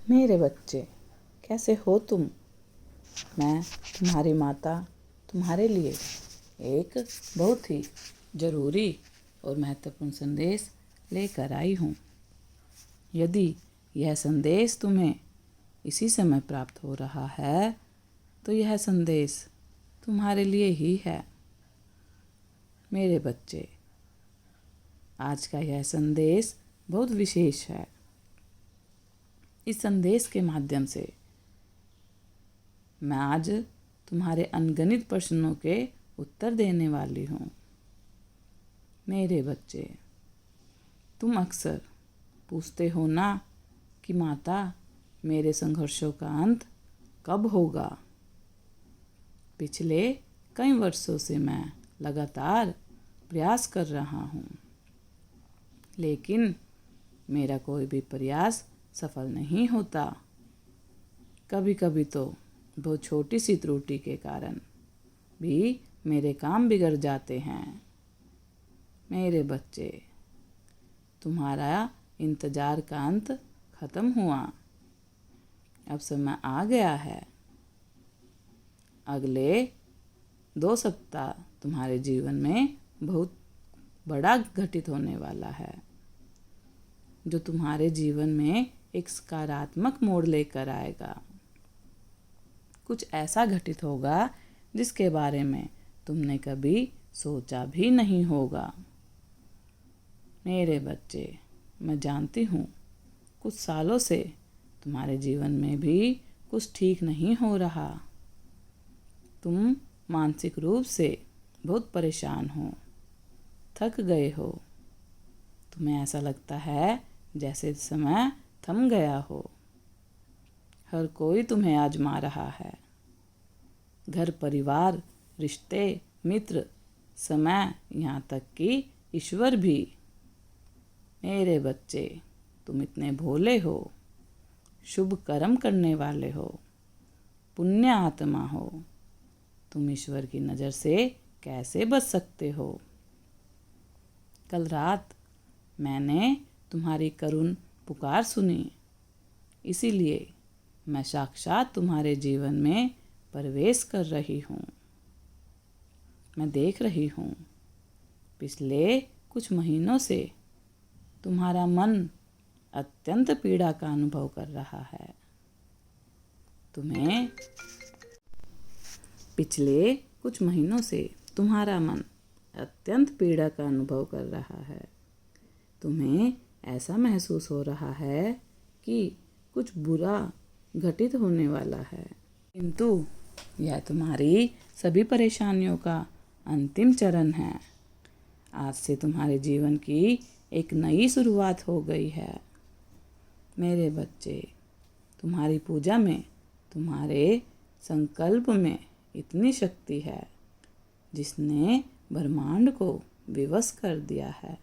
मेरे बच्चे, कैसे हो तुम? मैं तुम्हारी माता तुम्हारे लिए एक बहुत ही ज़रूरी और महत्वपूर्ण संदेश लेकर आई हूँ। यदि यह संदेश तुम्हें इसी समय प्राप्त हो रहा है तो यह संदेश तुम्हारे लिए ही है। मेरे बच्चे, आज का यह संदेश बहुत विशेष है। इस संदेश के माध्यम से मैं आज तुम्हारे अनगिनत प्रश्नों के उत्तर देने वाली हूँ। मेरे बच्चे, तुम अक्सर पूछते हो ना कि माता, मेरे संघर्षों का अंत कब होगा? पिछले कई वर्षों से मैं लगातार प्रयास कर रहा हूँ, लेकिन मेरा कोई भी प्रयास सफल नहीं होता। कभी कभी तो बहुत छोटी सी त्रुटि के कारण भी मेरे काम बिगड़ जाते हैं। मेरे बच्चे, तुम्हारा इंतज़ार का अंत खत्म हुआ। अब समय आ गया है। अगले 2 सप्ताह तुम्हारे जीवन में बहुत बड़ा घटित होने वाला है, जो तुम्हारे जीवन में एक सकारात्मक मोड़ लेकर आएगा। कुछ ऐसा घटित होगा जिसके बारे में तुमने कभी सोचा भी नहीं होगा। मेरे बच्चे, मैं जानती हूँ कुछ सालों से तुम्हारे जीवन में भी कुछ ठीक नहीं हो रहा। तुम मानसिक रूप से बहुत परेशान हो, थक गए हो। तुम्हें ऐसा लगता है जैसे समय थम गया हो। हर कोई तुम्हें आजमा रहा है। घर परिवार, रिश्ते, मित्र, समय, यहाँ तक कि ईश्वर भी। मेरे बच्चे, तुम इतने भोले हो, शुभ कर्म करने वाले हो, पुण्य आत्मा हो। तुम ईश्वर की नज़र से कैसे बच सकते हो? कल रात मैंने तुम्हारी करुण पुकार सुनी, इसीलिए मैं साक्षात तुम्हारे जीवन में प्रवेश कर रही हूँ। मैं देख रही हूँ पिछले कुछ महीनों से तुम्हारा मन अत्यंत पीड़ा का अनुभव कर रहा है। पिछले कुछ महीनों से तुम्हारा मन अत्यंत पीड़ा का अनुभव कर रहा है। तुम्हें ऐसा महसूस हो रहा है कि कुछ बुरा घटित होने वाला है, किंतु यह तुम्हारी सभी परेशानियों का अंतिम चरण है। आज से तुम्हारे जीवन की एक नई शुरुआत हो गई है। मेरे बच्चे, तुम्हारी पूजा में, तुम्हारे संकल्प में इतनी शक्ति है जिसने ब्रह्मांड को विवश कर दिया है।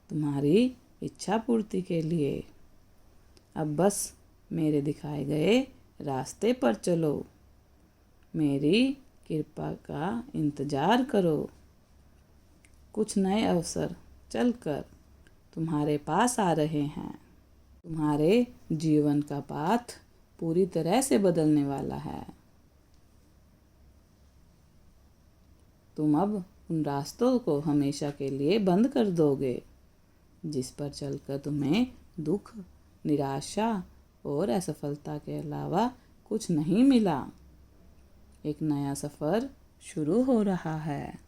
तुम्हारी इच्छा पूर्ति के लिए अब बस मेरे दिखाए गए रास्ते पर चलो। मेरी कृपा का इंतज़ार करो। कुछ नए अवसर चलकर तुम्हारे पास आ रहे हैं। तुम्हारे जीवन का पाथ पूरी तरह से बदलने वाला है। तुम अब उन रास्तों को हमेशा के लिए बंद कर दोगे जिस पर चलकर तुम्हें दुख, निराशा और असफलता के अलावा कुछ नहीं मिला। एक नया सफ़र शुरू हो रहा है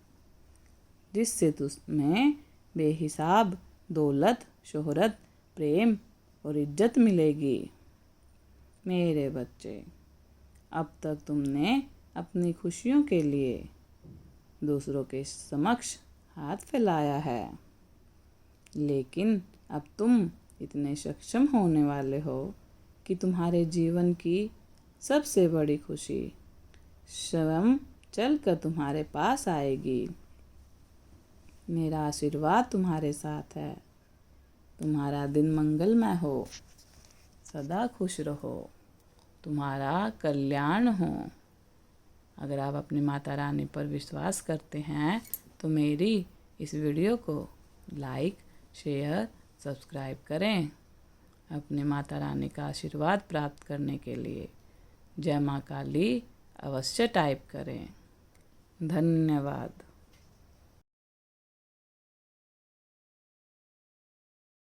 जिससे तुम्हें बेहिसाब दौलत, शोहरत, प्रेम और इज्जत मिलेगी। मेरे बच्चे, अब तक तुमने अपनी खुशियों के लिए दूसरों के समक्ष हाथ फैलाया है, लेकिन अब तुम इतने सक्षम होने वाले हो कि तुम्हारे जीवन की सबसे बड़ी खुशी स्वयं चलकर तुम्हारे पास आएगी। मेरा आशीर्वाद तुम्हारे साथ है। तुम्हारा दिन मंगलमय हो, सदा खुश रहो, तुम्हारा कल्याण हो। अगर आप अपनी माता रानी पर विश्वास करते हैं तो मेरी इस वीडियो को लाइक, शेयर, सब्सक्राइब करें। अपने माता रानी का आशीर्वाद प्राप्त करने के लिए जय माँ काली अवश्य टाइप करें। धन्यवाद।